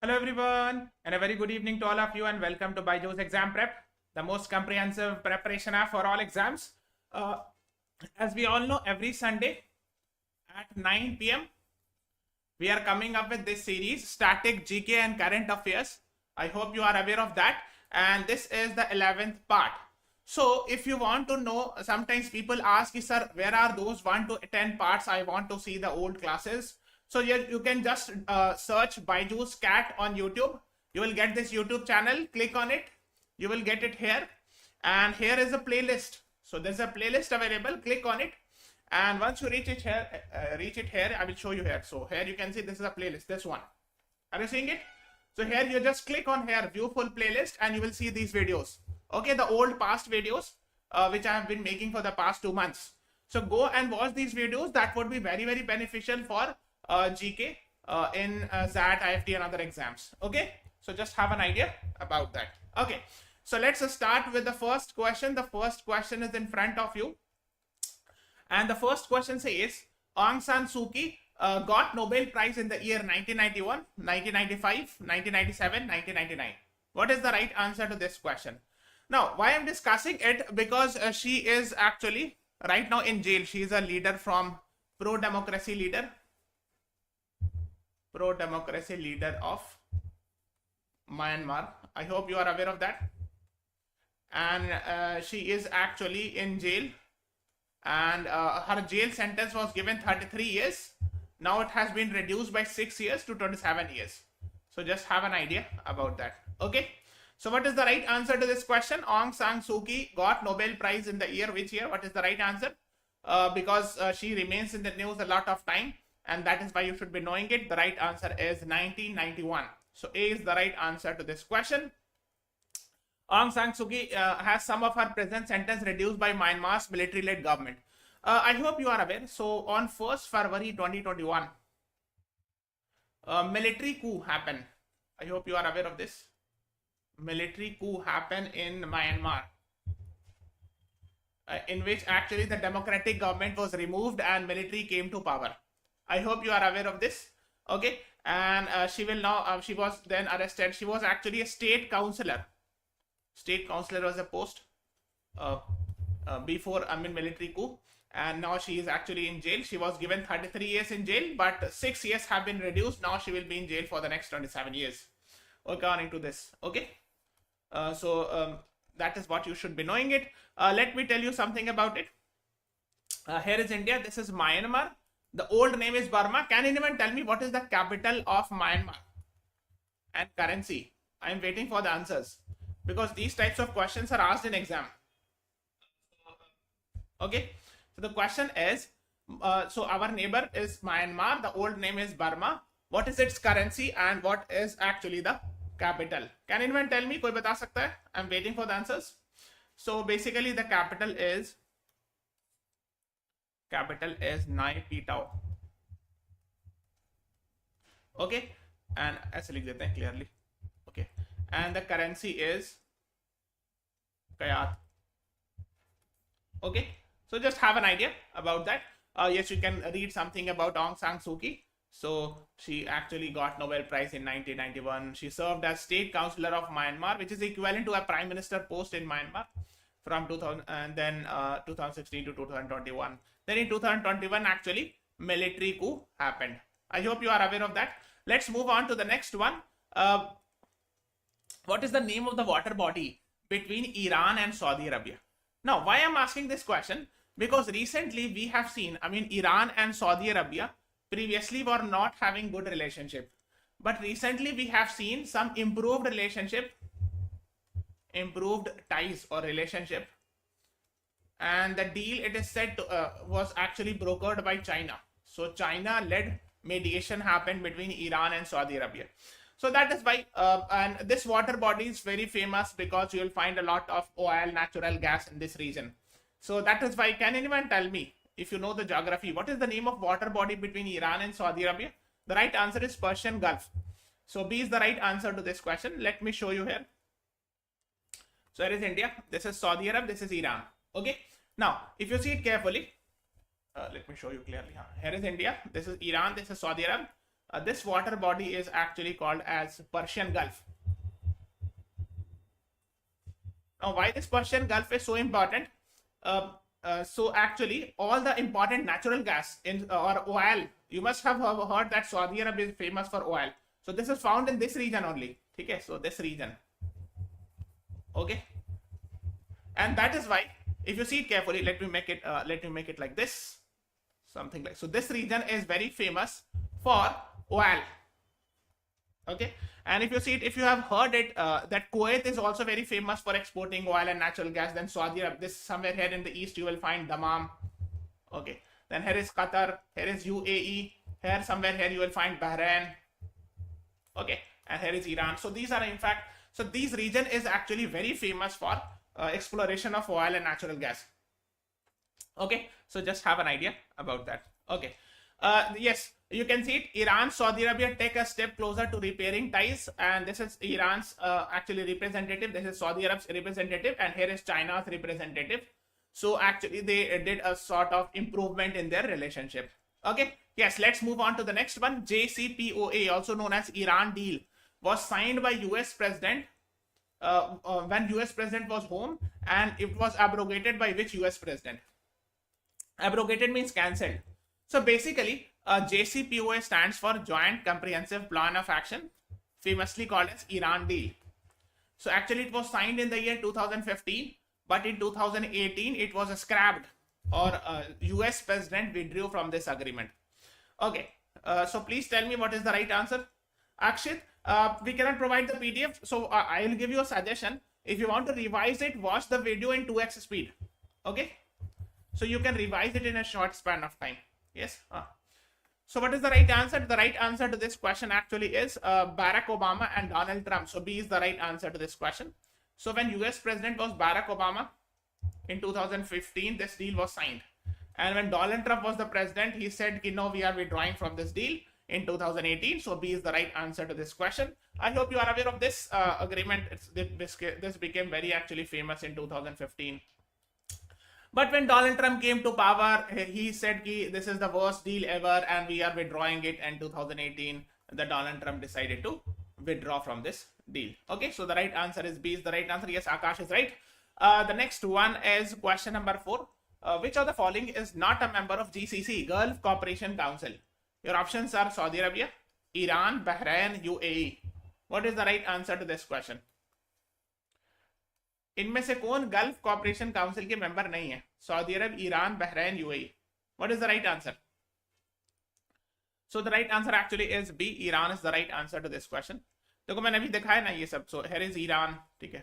Hello everyone and a very good evening to all of you and welcome to BYJU'S Exam Prep, the most comprehensive preparation app for all exams. As we all know, every Sunday at 9 p.m. we are coming up with this series, Static GK and Current Affairs. I hope you are aware of that, and this is the 11th part. So if you want to know, sometimes people ask, sir, where are those 1 to 10 parts? I want to see the old classes. So you can just search BYJU'S CAT on YouTube. You will get this YouTube channel. Click on it. You will get it here. And here is a playlist. So there's a playlist available. Click on it. And once you reach it here, I will show you here. So here you can see this is a playlist. This one. Are you seeing it? So here you just click on here, view full playlist, and you will see these videos. Okay, the old past videos which I have been making for the past 2 months. So go and watch these videos. That would be very, very beneficial for GK in XAT, IIFT and other exams. Okay, so just have an idea about that. Okay, so let's start with the first question. The first question is in front of you, and the first question says Aung San Suu Kyi got Nobel Prize in the year 1991, 1995, 1997, 1999. What is the right answer to this question? Now, why I'm discussing it, because she is actually right now in jail. She is a leader from pro-democracy leader of Myanmar. I hope you are aware of that. And she is actually in jail, and her jail sentence was given 33 years. Now it has been reduced by 6 years to 27 years. So just have an idea about that. Okay. So what is the right answer to this question? Aung San Suu Kyi got Nobel Prize in the year which year? What is the right answer? Because she remains in the news a lot of time, and that is why you should be knowing it. The right answer is 1991. So A is the right answer to this question. Aung San Suu Kyi has some of her present sentence reduced by Myanmar's military-led government. I hope you are aware. So on 1st February 2021, military coup happened. I hope you are aware of this. Military coup happened in Myanmar, in which actually the democratic government was removed and military came to power. I hope you are aware of this. Okay, and she will now. She was then arrested. She was actually a state councillor. State councillor was a post before military coup, and now she is actually in jail. She was given 33 years in jail, but 6 years have been reduced. Now she will be in jail for the next 27 years. According to this. Okay. So that is what you should be knowing it. Let me tell you something about it. Here is India. This is Myanmar. The old name is Burma. Can anyone tell me what is the capital of Myanmar and currency? I am waiting for the answers, because these types of questions are asked in exam. Okay. So the question is, so our neighbor is Myanmar. The old name is Burma. What is its currency and what is actually the capital? Can anyone tell me? Koi bata sakta hai? I'm waiting for the answers. So basically the capital is Nai Pitao. Okay, and ऐसे लिख देते हैं clearly. Okay, and the currency is Kayat. Okay, so just have an idea about that. Yes, you can read something about Aung San Suu Kyi. So she actually got Nobel Prize in 1991. She served as state councillor of Myanmar, which is equivalent to a prime minister post in Myanmar from 2000 and then 2016 to 2021. Then in 2021, actually, military coup happened. I hope you are aware of that. Let's move on to the next one. What is the name of the water body between Iran and Saudi Arabia? Now, why I'm asking this question? Because recently we have seen, Iran and Saudi Arabia previously were not having good relationship, but recently we have seen some improved relationship, improved ties or relationship, and the deal, it is said to, was actually brokered by China. So China led mediation happened between Iran and Saudi Arabia. So that is why, and this water body is very famous because you will find a lot of oil, natural gas in this region. So that is why, can anyone tell me, if you know the geography, what is the name of water body between Iran and Saudi Arabia? The right answer is Persian Gulf. So B is the right answer to this question. Let me show you here. So here is India. This is Saudi Arabia. This is Iran. Okay. Now, if you see it carefully, let me show you clearly. Here is India. This is Iran. This is Saudi Arabia. This water body is actually called as Persian Gulf. Now, why this Persian Gulf is so important? So actually, all the important natural gas in or oil, you must have heard that Saudi Arabia is famous for oil. So this is found in this region only. Okay, so this region. Okay, and that is why, if you see it carefully, let me make it like this, something like so. This region is very famous for oil. Okay, and if you see it, if you have heard it, that Kuwait is also very famous for exporting oil and natural gas. Then Saudi Arabia, this somewhere here in the east, you will find Dammam. Okay, then here is Qatar, here is UAE, here somewhere here you will find Bahrain. Okay, and here is Iran. So these are in fact, so this region is actually very famous for exploration of oil and natural gas. Okay, so just have an idea about that. Okay, yes, you can see it. Iran, Saudi Arabia take a step closer to repairing ties, and this is Iran's actually representative. This is Saudi Arab's representative, and here is China's representative. So actually, they did a sort of improvement in their relationship. Okay, yes, let's move on to the next one. JCPOA, also known as Iran deal, was signed by US President when US President was home, and it was abrogated by which US President? Abrogated means cancelled. So basically, JCPOA stands for Joint Comprehensive Plan of Action, famously called as Iran deal. So actually, it was signed in the year 2015, but in 2018, it was scrapped, or US President withdrew from this agreement. Okay, so please tell me what is the right answer. Akshit, we cannot provide the PDF, so I will give you a suggestion. If you want to revise it, watch the video in 2x speed. Okay, so you can revise it in a short span of time. Yes. So what is the right answer? The right answer to this question actually is Barack Obama and Donald Trump. So B is the right answer to this question. So when US President was Barack Obama in 2015, this deal was signed. And when Donald Trump was the president, he said, no, we are withdrawing from this deal in 2018. So B is the right answer to this question. I hope you are aware of this agreement. This became very actually famous in 2015. But when Donald Trump came to power, he said this is the worst deal ever and we are withdrawing it. And 2018, the Donald Trump decided to withdraw from this deal. Okay, so the right answer is B is the right answer. Yes, Akash is right. The next one is question number 4. Which of the following is not a member of GCC, Gulf Cooperation Council? Your options are Saudi Arabia, Iran, Bahrain, UAE. What is the right answer to this question? इनमें से कौन gulf corporation council के member नहीं है? Saudi Arab, Iran, Bahrain, UAE. What is the right answer? So the right answer actually is B. Iran is the right answer to this question. देखो मैंने अभी दिखाया ना ये सब. So here is Iran, ठीक है.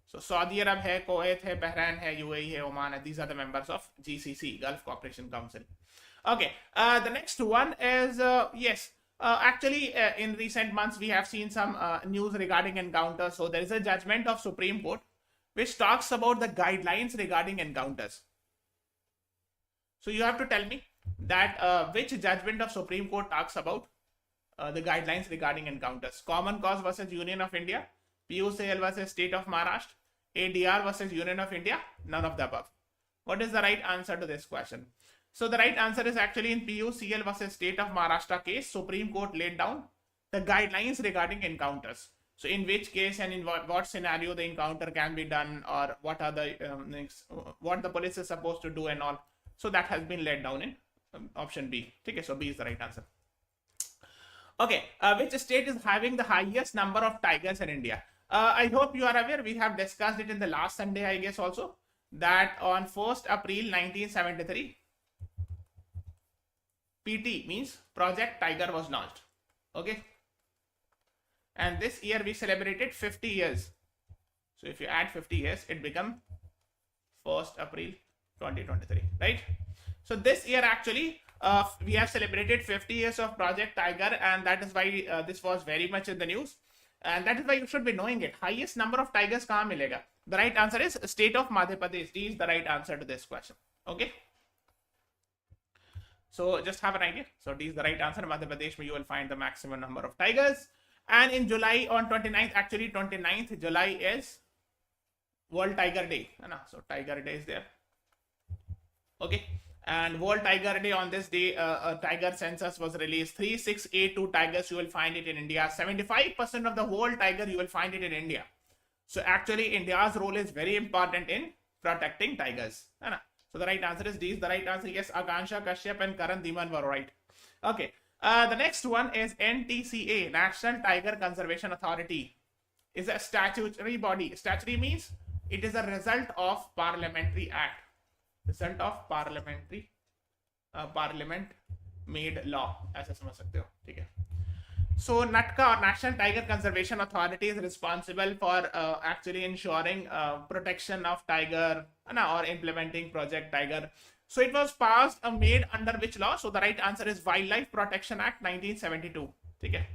So सऊदी अरब है, कुवैत है, बहरीन है, यूएई है, ओमान है. These are the members of GCC, Gulf Cooperation Council. Okay. The next one is yes. Actually, in recent months we have seen some news regarding encounters. So there is a judgment of Supreme Court which talks about the guidelines regarding encounters. So you have to tell me that which judgment of Supreme Court talks about the guidelines regarding encounters. Common Cause versus Union of India, PUCL versus State of Maharashtra, ADR versus Union of India, none of the above. What is the right answer to this question? So the right answer is actually in PUCL versus State of Maharashtra case, Supreme Court laid down the guidelines regarding encounters. So in which case and in what scenario the encounter can be done, or what are the what the police is supposed to do and all. So that has been laid down in option B. Okay, so B is the right answer. Okay, which state is having the highest number of tigers in India? I hope you are aware. We have discussed it in the last Sunday, I guess also, that on 1st April 1973, PT means Project Tiger was launched. Okay. And this year we celebrated 50 years. So if you add 50 years, it becomes 1st April 2023, right? So this year actually, we have celebrated 50 years of Project Tiger, and that is why this was very much in the news. And that is why you should be knowing it. Highest number of tigers kahan milega? The right answer is State of Madhya Pradesh. D is the right answer to this question. Okay. So just have an idea. So D is the right answer. Madhya Pradesh, where you will find the maximum number of tigers. And in July on 29th, actually 29th July is World Tiger Day. So Tiger Day is there. Okay. And World Tiger Day, on this day, a tiger census was released. 3682 tigers you will find it in India. 75% of the whole tiger you will find it in India. So actually India's role is very important in protecting tigers. So the right answer is D is the right answer. Yes, Akansha Kashyap and Karan Dhiman were right. Okay. The next one is NTCA, National Tiger Conservation Authority. Is a statutory body. Statutory means it is a result of parliamentary act. Result of parliamentary parliament made law. ऐसा समझ सकते हो, ठीक है. So NATCA, or National Tiger Conservation Authority, is responsible for actually ensuring protection of tiger or implementing Project Tiger. So it was passed, made under which law? So the right answer is Wildlife Protection Act 1972. Okay.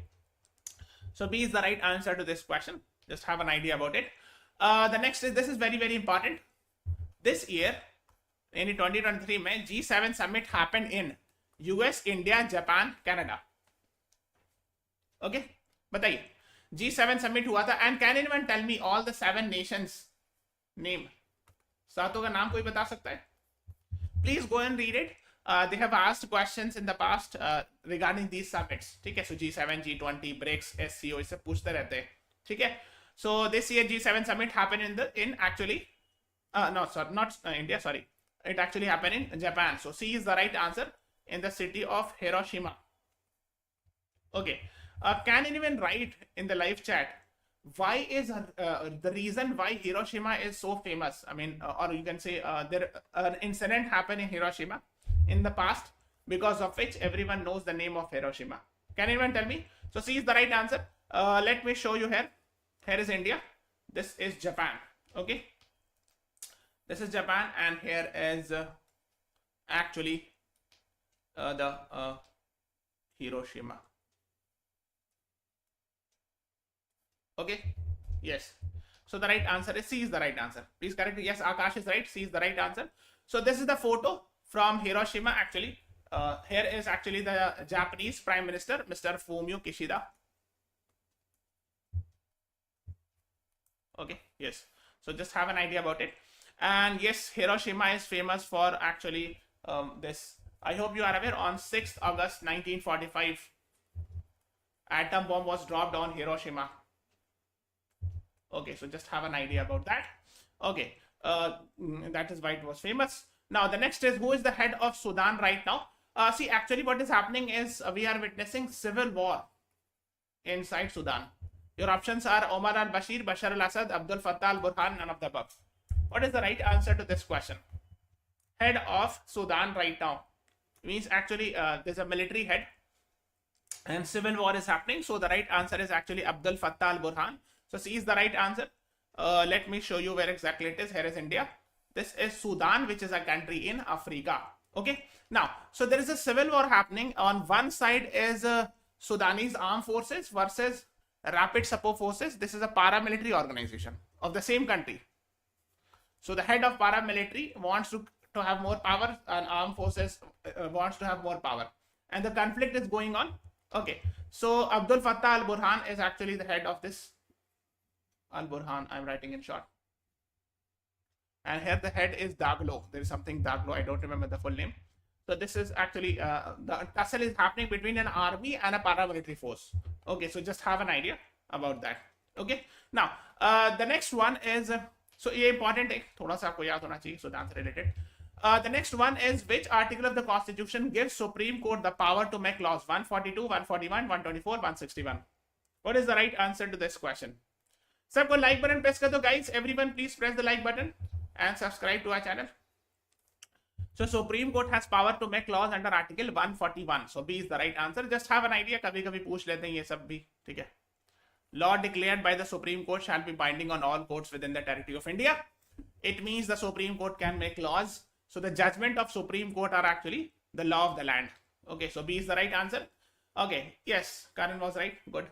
So B is the right answer to this question. Just have an idea about it. The next is, this is very, very important. This year, in 2023, G7 summit happened in US, India, Japan, Canada. Okay, बताइए G7 summit हुआ था. And can anyone tell me all the 7 nations name? सातों का नाम कोई बता सकता है? Please go and read it. They have asked questions in the past regarding these summits. ठीक है, so G7, G20, BRICS, SCO, इससे पूछते रहते हैं. ठीक है. So this year G7 summit happened in actually no, sorry, not India, sorry. It actually happened in Japan. So C is the right answer, in the city of Hiroshima. Okay. Can anyone write in the live chat why is the reason why Hiroshima is so famous? I mean, or you can say there an incident happened in Hiroshima in the past because of which everyone knows the name of Hiroshima. Can anyone tell me? So C is the right answer. Let me show you here. Here is India. This is Japan. Okay. This is Japan, and here is actually the Hiroshima. Okay. Yes. So the right answer is C is the right answer. Please correct me. Yes, Akash is right. C is the right answer. So this is the photo from Hiroshima actually. Here is actually the Japanese Prime Minister, Mr. Fumio Kishida. Okay. Yes. So just have an idea about it. And yes, Hiroshima is famous for actually this. I hope you are aware, on 6th August 1945, atom bomb was dropped on Hiroshima. Okay, so just have an idea about that. Okay, that is why it was famous. Now the next is, who is the head of Sudan right now? See, actually what is happening is we are witnessing civil war inside Sudan. Your options are Omar al-Bashir, Bashar al-Assad, Abdul Fattah al-Burhan, none of the above. What is the right answer to this question? Head of Sudan right now means actually there's a military head and civil war is happening. So the right answer is actually Abdul Fattah al-Burhan. So C is the right answer. Let me show you where exactly it is. Here is India. This is Sudan, which is a country in Africa. Okay. Now, so there is a civil war happening. On one side is Sudanese armed forces versus rapid support forces. This is a paramilitary organization of the same country. So the head of paramilitary wants to have more power, and armed forces wants to have more power. And the conflict is going on. Okay. So Abdul Fattah al-Burhan is actually the head of this. Al-Burhan, I'm writing in short. And here the head is Daglo. There is something Daglo, I don't remember the full name. So this is actually, the tussle is happening between an army and a paramilitary force. Okay, so just have an idea about that. Okay, now the next one is, so ये important है, थोड़ा सा आपको याद होना चाहिए, so that's related. The next one is, which article of the Constitution gives Supreme Court the power to make laws? 142, 141, 124, 161. What is the right answer to this question? सबको like button press कर दो guys. Everyone please press the like button and subscribe to our channel. So Supreme Court has power to make laws under Article 141. So B is the right answer. Just have an idea. कभी कभी पूछ लेते हैं ये सब भी, ठीक है? Law declared by the Supreme Court shall be binding on all courts within the territory of India. It means the Supreme Court can make laws. So the judgment of Supreme Court are actually the law of the land. Okay, so B is the right answer. Okay, yes, Karan was right. Good.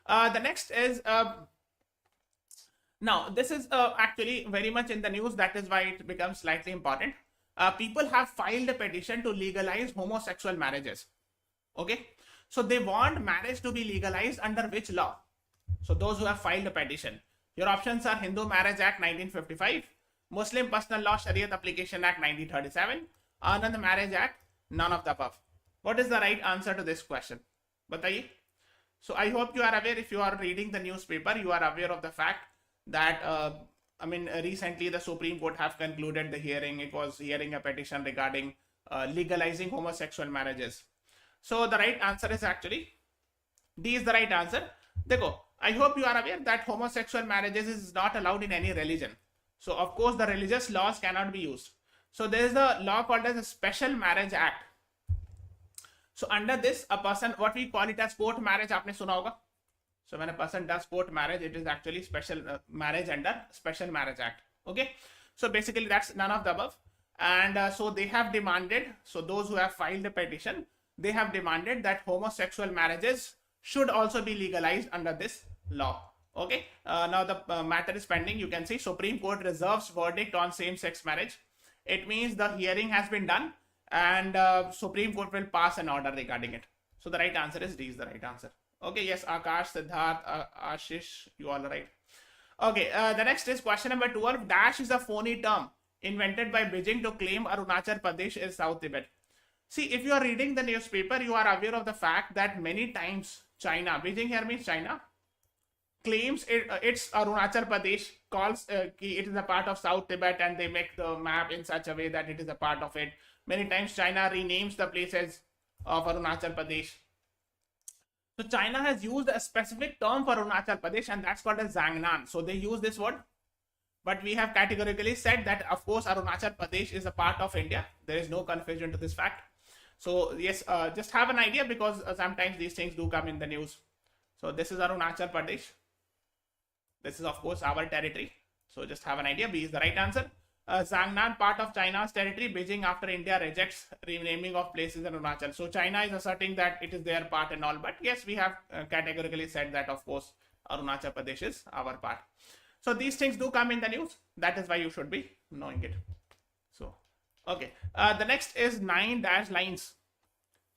The next is, now this is actually very much in the news. That is why it becomes slightly important. People have filed a petition to legalize homosexual marriages. Okay, so they want marriage to be legalized under which law? So those who have filed a petition, your options are Hindu Marriage Act 1955, Muslim Personal Law Shariat Application Act 1937, Anand Marriage Act, none of the above. What is the right answer to this question? Bataiye. So I hope you are aware, if you are reading the newspaper, you are aware of the fact that, recently the Supreme Court have concluded the hearing. It was hearing a petition regarding legalizing homosexual marriages. So the right answer is actually D is the right answer. Dekho, I hope you are aware that homosexual marriages is not allowed in any religion. So of course the religious laws cannot be used. So there is a law called as a Special Marriage Act. So under this, a person, what we call it as court marriage, आपने सुना होगा. So when a person does court marriage, it is actually special marriage under Special Marriage Act. Okay. So basically that's none of the above. And so they have demanded, so those who have filed a petition, they have demanded that homosexual marriages should also be legalized under this law. Okay. Now the matter is pending. You can see Supreme Court reserves verdict on same-sex marriage. It means the hearing has been done and Supreme Court will pass an order regarding it. So the right answer is D is the right answer. Okay, yes, Akash, Siddharth, Ashish, you all are right. Okay, the next is question number 12. Dash is a phony term invented by Beijing to claim Arunachal Pradesh is South Tibet. See, if you are reading the newspaper, you are aware of the fact that many times China, Beijing here means China, claims it's Arunachal Pradesh, calls it is a part of South Tibet, and they make the map in such a way that it is a part of it. Many times China renames the places of Arunachal Pradesh. So China has used a specific term for Arunachal Pradesh, and that's called as Zangnan. So they use this word, but we have categorically said that of course Arunachal Pradesh is a part of India. There is no confusion to this fact. So yes, just have an idea, because sometimes these things do come in the news. So this is Arunachal Pradesh. This is of course our territory. So just have an idea. B is the right answer. Zangnan, part of China's territory. Beijing, after India rejects renaming of places in Arunachal. So China is asserting that it is their part and all. But yes, we have categorically said that of course Arunachal Pradesh is our part. So these things do come in the news. That is why you should be knowing it. So, okay. The next is 9 dash lines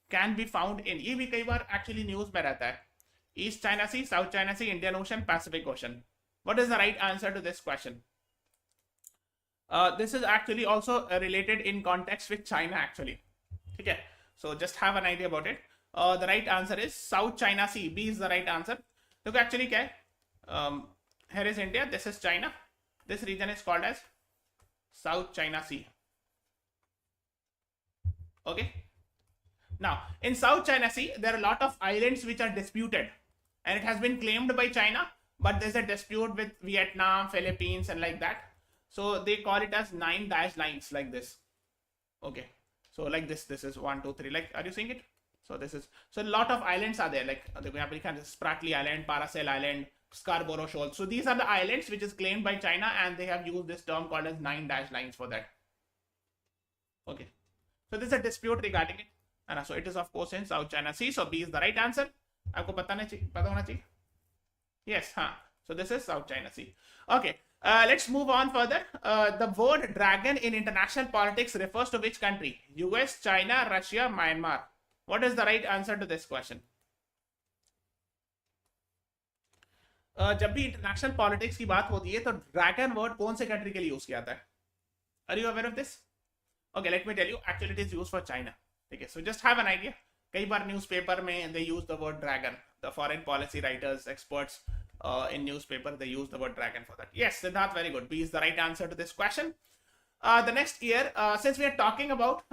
can be found in. ये भी कई बार actually news में रहता है. East China Sea, South China Sea, Indian Ocean, Pacific Ocean. What is the right answer to this question? This is actually also related in context with China actually. Okay, so just have an idea about it. The right answer is South China Sea. B is the right answer. Look, actually क्या है? Here is India. This is China. This region is called as South China Sea. Okay. Now in South China Sea, there are a lot of islands which are disputed, and it has been claimed by China, but there's a dispute with Vietnam, Philippines, and like that. So they call it as 9 dash lines like this. Okay. So like this is 1, 2, 3. Like, are you seeing it? So this is, so a lot of islands are there. Like Spratly Island, Paracel Island, Scarborough Shoal. So these are the islands which is claimed by China, and they have used this term called as 9 dash lines for that. Okay. So there's a dispute regarding it. And so it is of course in South China Sea. So B is the right answer. आपको पता होना चाहिए. Yes, huh. So this is South China Sea. Okay. Let's move on further. The word dragon in international politics refers to which country? US, China, Russia, Myanmar. What is the right answer to this question? जब भी international politics की बात होती है तो dragon word कौन से country के लिए यूज किया जाता है? Are you aware of this? Okay, let me tell you. Actually, it is used for China. Okay, so just have an idea. कई बार न्यूज़पेपर में they use the word dragon. The foreign policy writers, experts in newspaper, they use the word dragon for that. Yes, Siddharth, very good. B is the right answer to this question. The next year, since we are talking about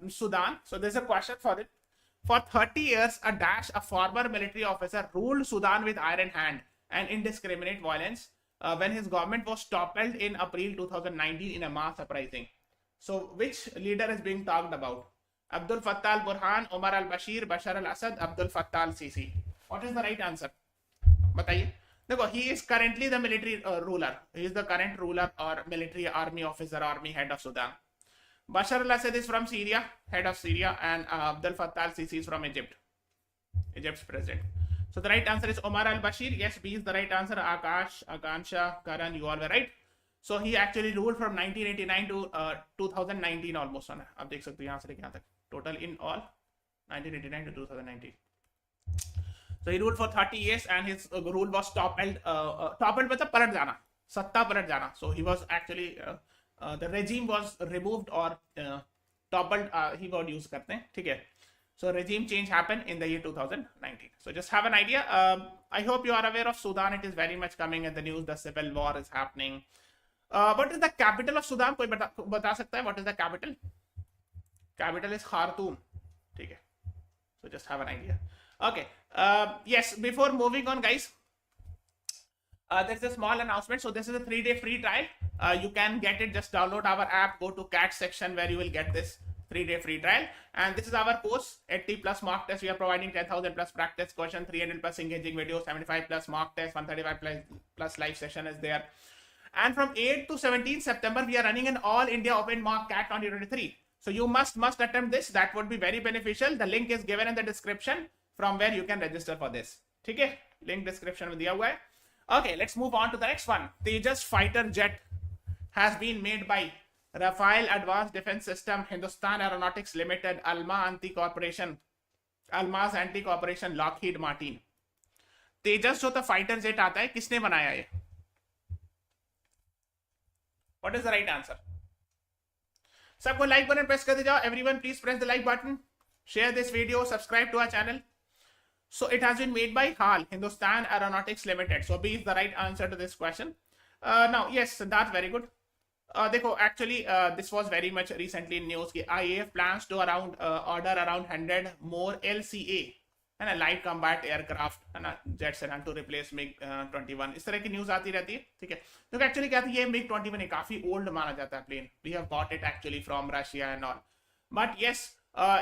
Sudan, so there's a question for it. For 30 years, a former military officer ruled Sudan with iron hand and indiscriminate violence when his government was toppled in April 2019 in a mass uprising. So which leader is being talked about? Abdul Fattah al-Burhan, Omar al-Bashir, Bashar al-Assad, Abdul Fattah al-Sisi. What is the right answer? बताइए. देखो, he is currently the military ruler. He is the current ruler or military army officer, army head of Sudan. Bashar al-Assad is from Syria, head of Syria, and Abdel Fattah al-Sisi is from Egypt, Egypt's president. So the right answer is Omar al-Bashir. Yes, B is the right answer. Akash, Akansha, Karan, you all were right. So he actually ruled from 1989 to 2019 almost. आप देख सकते हो यहाँ से लेके यहाँ तक. Total in all 1989 to 2019. So he ruled for 30 years and his rule was toppled. Toppled मतलब पलट जाना, सत्ता पलट जाना. So he was actually the regime was removed or topple he word use करते हैं, ठीक है. So regime change happened in the year 2019. So just have an idea. I hope you are aware of Sudan. It is very much coming in the news. The civil war is happening. What is the capital of Sudan? कोई बता सकता है? What is the capital? Capital is Khartoum. ठीक है. So just have an idea. Okay. Yes. Before moving on, guys. There's a small announcement. So this is a 3-day free trial. You can get it. Just download our app. Go to CAT section where you will get this 3-day free trial. And this is our course. 80 plus mock test. We are providing 10,000 plus practice question, 300 plus engaging videos, 75 plus mock test, 135 plus live session is there. And from 8 to 17 September, we are running an all India open mock CAT 2023. So you must attempt this. That would be very beneficial. The link is given in the description from where you can register for this. ठीक है? Link description में दिया हुआ है. Okay, let's move on to the next one. Tejas fighter jet has been made by Rafael Advanced Defense System, Hindustan Aeronautics Limited, Almaz Anti Corporation, Lockheed Martin. तेजस जो तो fighter jet आता है, किसने बनाया ये? What is the right answer? सबको like button press कर दे जाओ. Everyone please press the like button. Share this video. Subscribe to our channel. So it has been made by HAL, Hindustan Aeronautics Limited. So B is the right answer to this question. Now, yes, that's very good. देखो, actually, this was very much recently in news कि IAF plans to order around 100 more LCA, है ना, light combat aircraft, है ना, jets and to replace MiG-21. इस तरह की news आती रहती है, ठीक है. तो एक्चुअली क्या थी, ये MiG-21 काफी ओल्ड माना जाता है plane. We have bought it actually from Russia and all. But yes,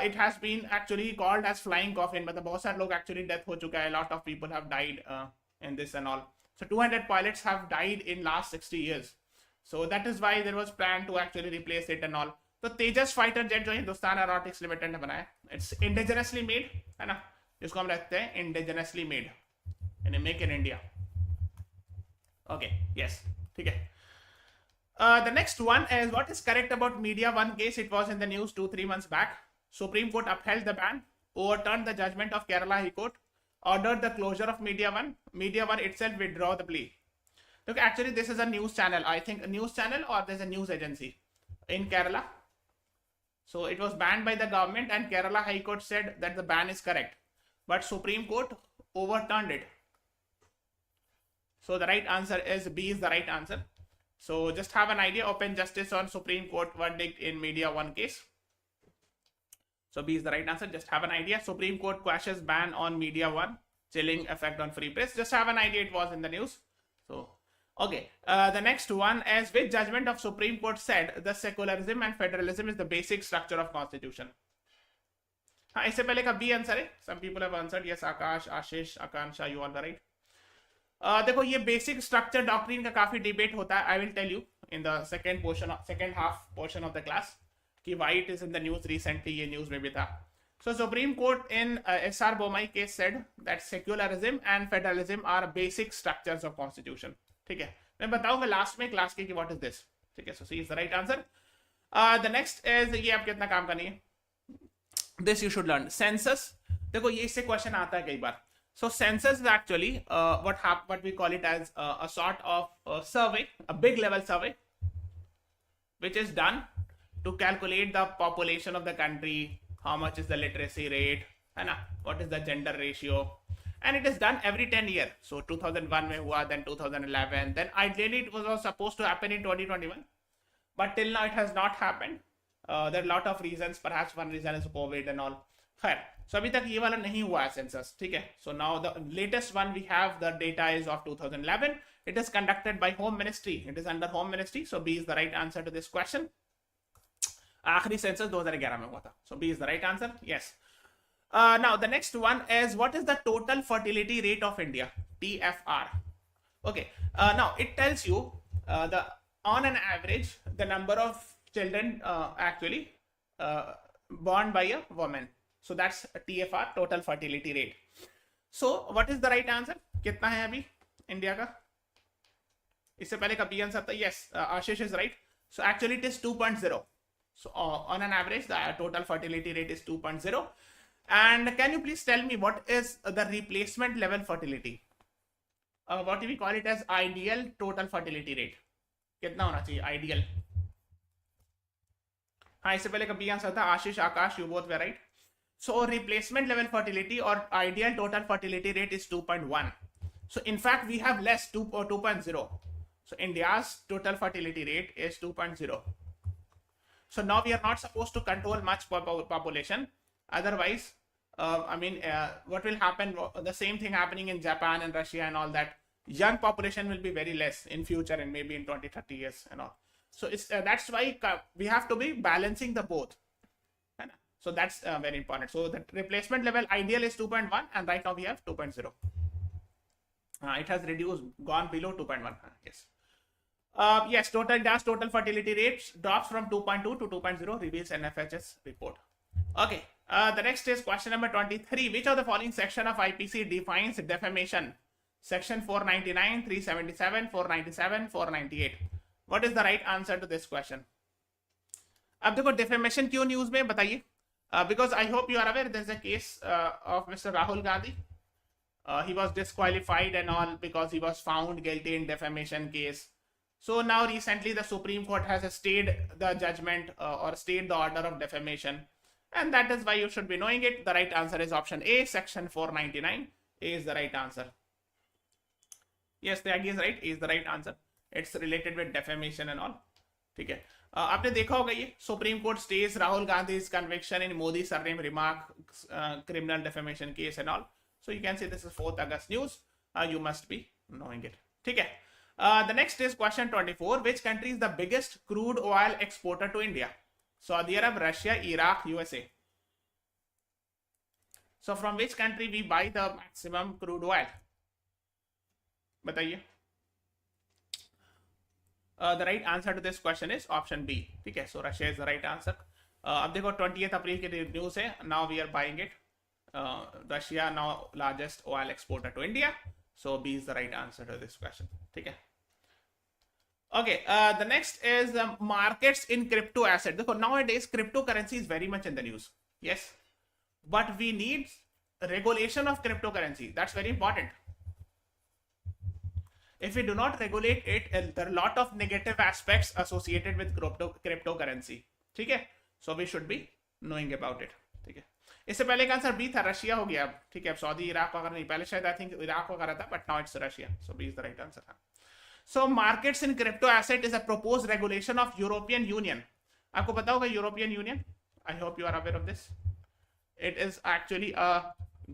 it has been actually called as flying coffin. मतलब बहुत सारे लोग actually death हो चुका है. A lot of people have died in this and all. So 200 pilots have died in last 60 years. So that is why there was plan to actually replace it and all. तो तेजस fighter jet जो Hindustan aeronautics limited ने बनाया, it's indigenously made, है ना, जिसको हम रखते हैं इंडिजिनसली मेड, यानी make in India. Okay, yes, ठीक है. The next one is what is correct about Media One case. It was in the news 2-3 months back. Supreme Court upheld the ban, overturned the judgment of Kerala High Court, ordered the closure of Media One. Media One itself withdraw the plea. Look, actually, this is a news channel. I think a news channel or there's a news agency in Kerala. So it was banned by the government and Kerala High Court said that the ban is correct. But Supreme Court overturned it. So the right answer is B is the right answer. So just have an idea, open justice on Supreme Court verdict in Media One case. So B is the right answer. Just have an idea. Supreme Court quashes ban on Media One, chilling effect on free press. Just have an idea, it was in the news. So, okay. The next one is which judgment of Supreme Court said the secularism and federalism is the basic structure of constitution. हाँ, इससे पहले का B answer है. Some people have answered yes. Akash, Ashish, Akanksha, you all the right. देखो, ये basic structure doctrine का काफी debate होता है. I will tell you in the second half portion of the class कि why it is in the news recently. ये news में भी था. So Supreme Court in SR Bommai case said that secularism and federalism are basic structures of constitution. ठीक है, मैं बताऊंगा last में क्लास के कि व्हाट इज दिस. ठीक है, so C is the right answer. The next is, ये आप कितना काम करनी है, this you should learn. Census, देखो ये इससे क्वेश्चन आता है कई बार. So census is actually what we call it as a sort of survey, a big level survey, which is done to calculate the population of the country, how much is the literacy rate, है ना, what is the gender ratio, and it is done every 10 years. So 2001 में हुआ, then 2011, then ideally it was supposed to happen in 2021, but till now it has not happened. There are a lot of reasons. Perhaps one reason is COVID and all. खैर, so अभी तक ये वाला नहीं हुआ है सेंसस. ठीक है, so now the latest one we have, the data is of 2011. It is conducted by Home Ministry. It is under Home Ministry. So B is the right answer to this question. आखिरी census 2011 में हुआ था. So B is the right answer. Yes. Now the next one is what is the total fertility rate of India? TFR. Okay. Now it tells you the on an average the number of children actually born by a woman. So that's TFR, total fertility rate. So what is the right answer? कितना है अभी India का? इससे पहले का B answer था. Yes, Ashish is right. So actually it is 2.0. So on an average the total fertility rate is 2.0. And can you please tell me what is the replacement level fertility? What do we call it as ideal total fertility rate? कितना होना चाहिए ideal? हाँ, इससे पहले का B answer था Ashish Akash, you both were right. So replacement level fertility or ideal total fertility rate is 2.1. So in fact we have less 2.0. So India's total fertility rate is 2.0. So now we are not supposed to control much population. Otherwise, what will happen? The same thing happening in Japan and Russia and all that. Young population will be very less in future and maybe in 20-30 years and all. So it's that's why we have to be balancing the both. So that's very important. So the replacement level ideal is 2.1 and right now we have 2.0. It has reduced, gone below 2.1. Yes. Yes, total fertility rates drops from 2.2 to 2.0 reveals NFHS report. Okay. The next is question number 23. Which of the following section of IPC defines defamation? Section 499, 377, 497, 498. What is the right answer to this question? अब देखो defamation क्यों news में बताइए? Because I hope you are aware there's a case of Mr. Rahul Gandhi. He was disqualified and all because he was found guilty in defamation case. So now recently the Supreme Court has stayed the judgment or stayed the order of defamation. And that is why you should be knowing it. The right answer is option A, section 499. A is the right answer. Yes, the idea is right. A is the right answer. It's related with defamation and all. ठीक है. आपने देखा होगा ये supreme court stage Rahul Gandhi conviction in Modi surname remark criminal defamation case and all. So you can see this is 4th August news. You must be knowing it. ठीक है. The next is question 24. Which country is the biggest crude oil exporter to India? Saudi Arabia, Russia, Iraq, USA. So from which country we buy the maximum crude oil? बताइए. The right answer to this question is option B. ठीक है. So Russia is the right answer. अब देखो 20th अप्रैल की news है. Now we are buying it. Russia now largest oil exporter to India. So B is the right answer to this question. ठीक है. Okay. The next is markets in crypto asset. देखो nowadays cryptocurrency is very much in the news. Yes, but we need regulation of cryptocurrency. That's very important. If we do not regulate it, there are a lot of negative aspects associated with cryptocurrency. ठीक है. So we should be knowing about it. ठीक है. इससे पहले का answer B था, Russia हो गया. ठीक है. अब सऊदी इराक वगैरह नहीं, पहले शायद आई थिंक इराक वगैरह था, but now it's Russia. So B is the right answer. So markets in crypto asset is a proposed regulation of European Union. आपको पता होगा European Union. I hope you are aware of this. It is actually a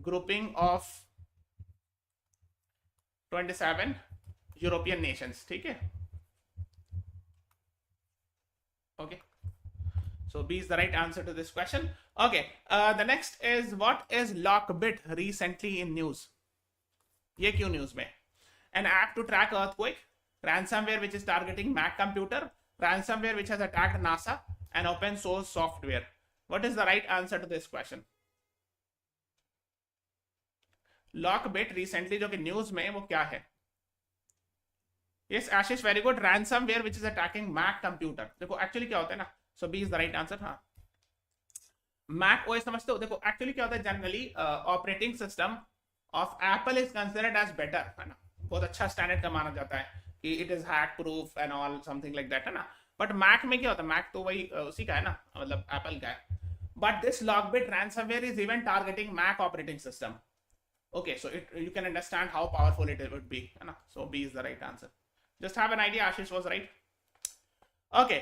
grouping of 27 European nations. ठीक है. Okay. So B is the right answer to this question. Okay. The next is what is Lockbit recently in news? ये क्यों news में? An app to track earthquake, ransomware which is targeting Mac computer, ransomware which has attacked NASA, and open source software. What is the right answer to this question? Lockbit recently जो कि news में वो क्या है? Yes, Ashish, very good. Ransomware which is attacking Mac computer. देखो actually क्या होता है ना. So B is the right answer. हाँ. Mac OS समझते हो? देखो एक्चुअली क्या होता है, generally operating system of Apple is considered as better, है ना. बहुत अच्छा स्टैंडर्ड का माना जाता है कि it is hack proof and all something like that, है ना. बट मैक में क्या होता है? मैक तो वही उसी का है ना, मतलब एप्पल का है. But this LockBit ransomware is even targeting Mac operating system. Okay, so you can understand how powerful it would be, है ना. So B is the right answer. Just have an idea. Ashish was right. Okay.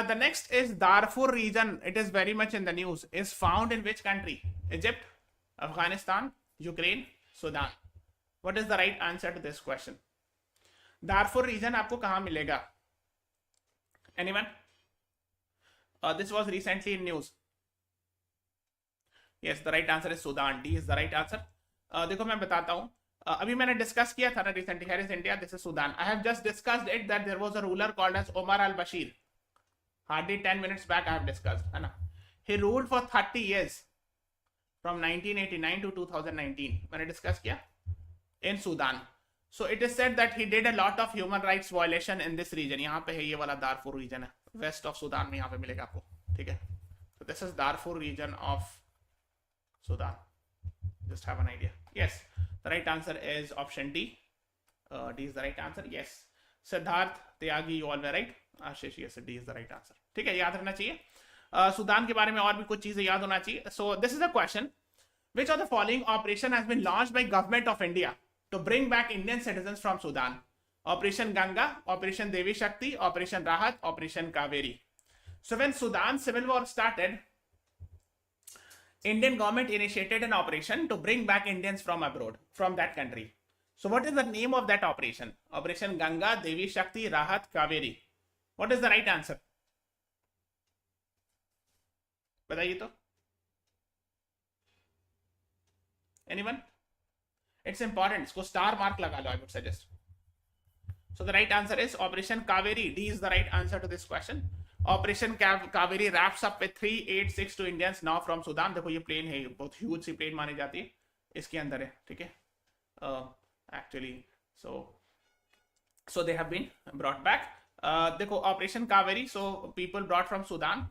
The next is Darfur region. It is very much in the news. Is found in which country? Egypt, Afghanistan, Ukraine, Sudan. What is the right answer to this question? Darfur region आपको कहाँ मिलेगा? Anyone? This was recently in news. Yes, the right answer is Sudan. D is the right answer. देखो मैं बताता हूँ. अभी मैंने discuss किया था ना recently. Here is India, this is Sudan. I have just discussed it that there was a ruler called as Omar al Bashir. Hardly 10 minutes back I have discussed, है ना. He ruled for 30 years from 1989 to 2019. मैंने discuss किया in Sudan. So it is said that he did a lot of human rights violation in this region. यहाँ पे है, ये वाला Darfur region है, वेस्ट ऑफ सुदान में यहाँ पे मिलेगा आपको. ठीक है. तो this is Darfur region of Sudan. Just have an idea. Yes, the right answer is option D. D is the right answer. Yes. Siddharth, Tyagi, you all were right. Ashish, yes, D is the right answer. ठीक है, याद रखना चाहिए. Sudan के बारे में और भी कुछ चीजें याद होना चाहिए. So this is a question. Which of the following operation has been launched by government of India to bring back Indian citizens from Sudan? Operation Ganga, Operation Devi Shakti, Operation Rahat, Operation Kaveri. So when Sudan civil war started, Indian government initiated an operation to bring back Indians from abroad, from that country. So what is the name of that operation? Operation Ganga, Devi Shakti, Rahat, Kaveri. What is the right answer? बताइए तो. Anyone? It's important. इसको star mark लगा लो, I would suggest. So the right answer is Operation Kaveri. D is the right answer to this question. Operation Kaveri wraps up with 3,862 Indians now from Sudan. देखो ये plane है, बहुत huge सी plane मानी जाती है, इसके अंदर है, ठीक है. Actually, so they have been brought back. देखो Operation Kaveri, so people brought from Sudan.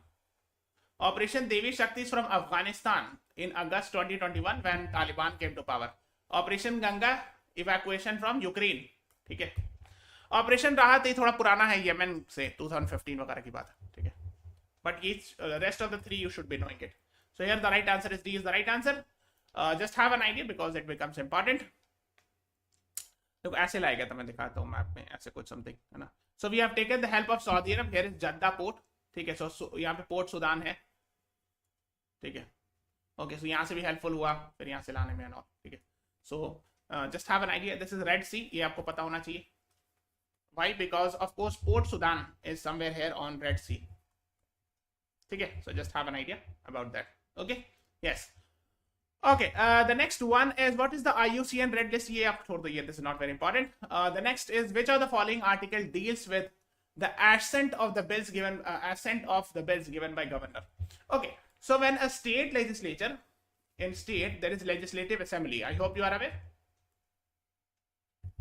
Operation Devi Shakti is from Afghanistan in August 2021 when Taliban came to power. Operation Ganga, evacuation from Ukraine. ठीक है. Operation Rahat ये थोड़ा पुराना है, Yemen से 2015 वगैरह की बात है, ठीक है. But each rest of the three you should be knowing it. So here the right answer is D is the right answer. Just have an idea because it becomes important. तो ऐसे लाएगा तो मैं दिखाता हूँ मैप में ऐसे कुछ समथिंग है ना. So we have taken the help of Saudi Arab. Here is Jeddah port. ठीक है. So यहाँ पे पोर्ट सुदान है, ठीक है. ओके, सो यहाँ से भी हेल्पफुल हुआ, फिर यहाँ से लाने में और, ठीक है. So just have an idea. This is Red Sea, ये आपको पता होना चाहिए. Why? Because of course Port Sudan is somewhere here on Red Sea, ठीक है. So just have an idea about that. Okay, yes. Okay, the next one is what is the IUCN red list? ये आप छोड़ दो, ये this is not very important. The next is which of the following article deals with the assent of the bills given by governor? Okay, so when a state legislature, in state there is legislative assembly. I hope you are aware.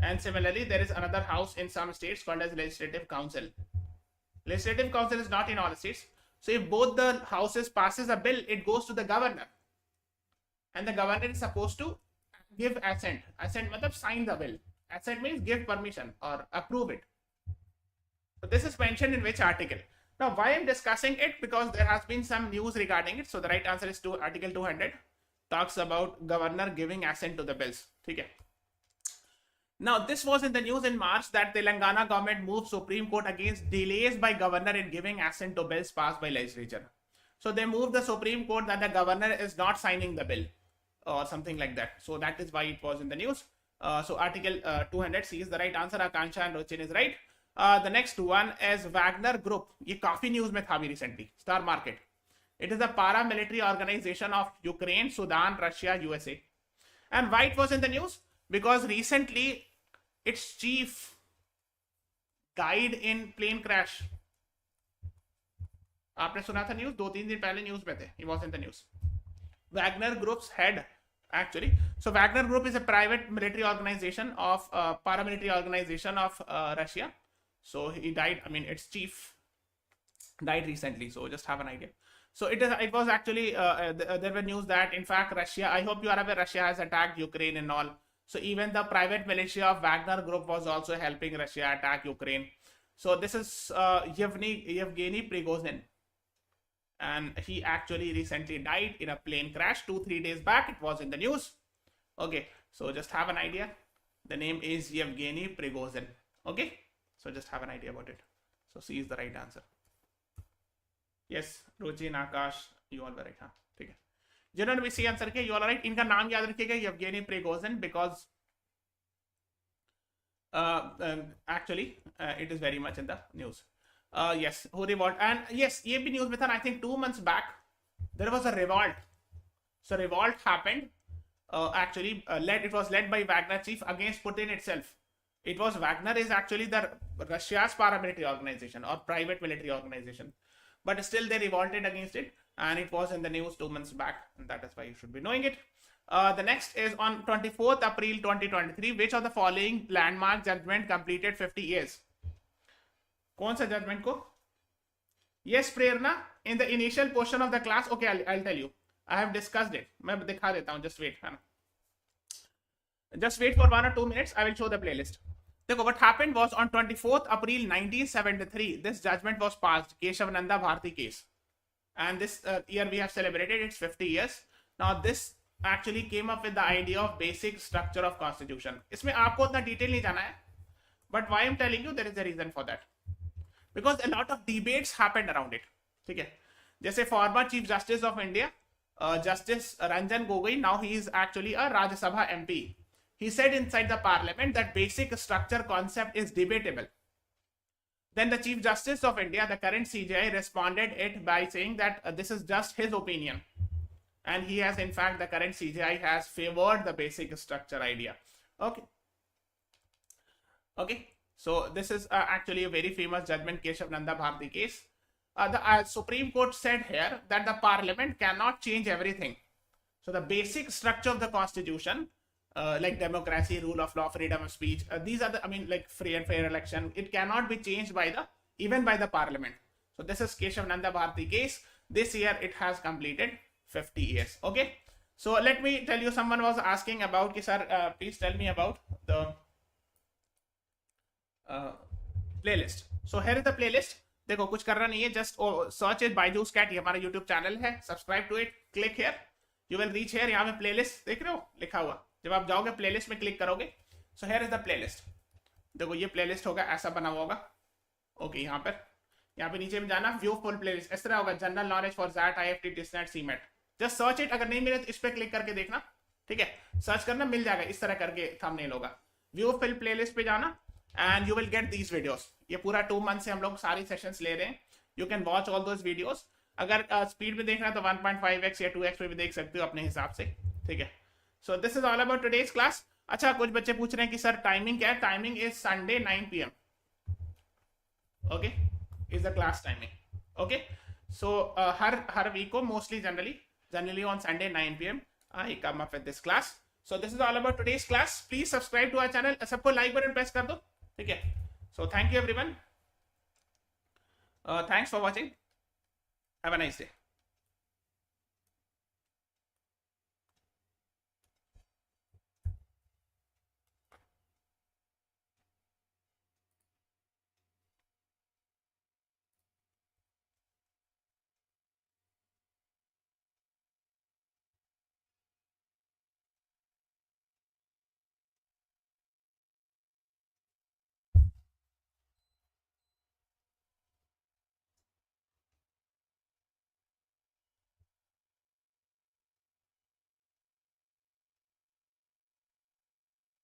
And similarly, there is another house in some states called as legislative council. Legislative council is not in all states. So if both the houses passes a bill, it goes to the governor. And the governor is supposed to give assent. Assent means sign the bill. Assent means give permission or approve it. So this is mentioned in which article? Now why I am discussing it? Because there has been some news regarding it. So the right answer is to Article 200. Talks about governor giving assent to the bills. Okay. Now this was in the news in March that the Telangana government moved Supreme Court against delays by governor in giving assent to bills passed by legislature. So they moved the Supreme Court that the governor is not signing the bill or something like that. So that is why it was in the news. So Article 200C is the right answer. Akansha and Rochin is right. The next one is Wagner Group. ये काफी news में था भी recently. Star Market. It is a paramilitary organization of Ukraine, Sudan, Russia, USA. And why it was in the news? Because recently its chief died in plane crash. आपने सुना था news? 2-3 दिन पहले न्यूज में थे. He was in the news. Wagner Group's head, actually. So Wagner Group is a private military organization of paramilitary organization of Russia. So he died. I mean, its chief died recently. So just have an idea. So it was actually there were news that in fact Russia. I hope you are aware Russia has attacked Ukraine and all. So even the private militia of Wagner Group was also helping Russia attack Ukraine. So this is Yevgeny Prigozhin. And he actually recently died in a plane crash 2-3 days back. It was in the news. Okay, so just have an idea. The name is Yevgeny Prigozhin. Okay, so just have an idea about it. So C is the right answer. Yes, Ruchi, Nakash, you all were right. हाँ, ठीक है. जिन्होंने भी C answer किया, you all right. इनका नाम याद रखिएगा, Yevgeny Prigozhin, because actually it is very much in the news. Yes, who revolt? And yes, ये भी news में था. I think 2 months back there was a revolt. So revolt happened. Actually, it was led by Wagner chief against Putin itself. It was Wagner is actually the Russia's paramilitary organization or private military organization, but still they revolted against it, and it was in the news 2 months back, and that is why you should be knowing it. The next is on 24th April 2023. Which of the following landmark judgment completed 50 years? कौन सा judgment को? Yes, Prerna. In the initial portion of the class, okay, I'll tell you. I have discussed it. मैं दिखा देता हूँ. Just wait, है ना? Just wait for 1 or 2 minutes. I will show the playlist. देखो, what happened was on 24th April 1973, this judgment was passed. Keshavananda Bharti case. and this year we have celebrated its 50 years. Now this actually came up with the idea of basic structure of constitution. इसमें आपको उतना detail नहीं जाना है, but why I'm telling you, there is a reason for that, because a lot of debates happened around it. ठीक है, जैसे former Chief Justice of India, Justice Ranjan Gogoi, now he is actually a Rajya Sabha MP. He said inside the parliament that basic structure concept is debatable. Then the Chief Justice of India, the current CJI, responded it by saying that this is just his opinion. And he has, in fact, the current CJI has favored the basic structure idea. Okay. Okay. So this is actually a very famous judgment, Keshav Nanda Bharti case. The Supreme Court said here that the parliament cannot change everything. So the basic structure of the constitution, like democracy, rule of law, freedom of speech, these are the, like free and fair election, it cannot be changed by even by the parliament. So this is Keshav Nanda Bharti case. This year it has completed 50 years. Okay. So let me tell you, someone was asking about, sir, please tell me about the playlist. So here is the playlist. देखो कुछ करना नहीं है, just search it BYJU'S CAT, ये हमारा YouTube channel है, subscribe to it, click here, you will reach here. यहाँ पे playlist देख रहे हो लिखा हुआ, जब आप जाओगे playlist में क्लिक करोगे, so here is the playlist. देखो ये playlist होगा, ऐसा बना हुआ होगा. ओके, यहाँ पे नीचे में जाना, व्यू फुल प्लेलिस्ट, इस तरह होगा, general knowledge for XAT, IIFT, TISSNET, CMAT. Just search it, अगर नहीं मिले तो इस पे क्लिक करके देखना. ठीक है, सर्च करना, मिल जाएगा, इस तरह करके थंबनेल होगा. व्यू फुल प्लेलिस्ट पे जाना and you will get these videos. ये पूरा 2 मंथ से हम लोग सारी सेशंस ले रहे हैं. You can watch all those videos. अगर स्पीड में देखना है तो 1.5x या 2x पे भी देख सकते हो अपने हिसाब से. ठीक है, so this is all about today's class. अच्छा, कुछ बच्चे पूछ रहे हैं कि सर टाइमिंग क्या है. Timing is Sunday 9 PM. Okay, is the class timing. Okay, so har week ko mostly generally on Sunday 9 PM I come up with this class. So this is all about today's class. Please subscribe to our channel. सबको like button press कर दो. ठीक है, so thank you everyone. Thanks for watching. Have a nice day.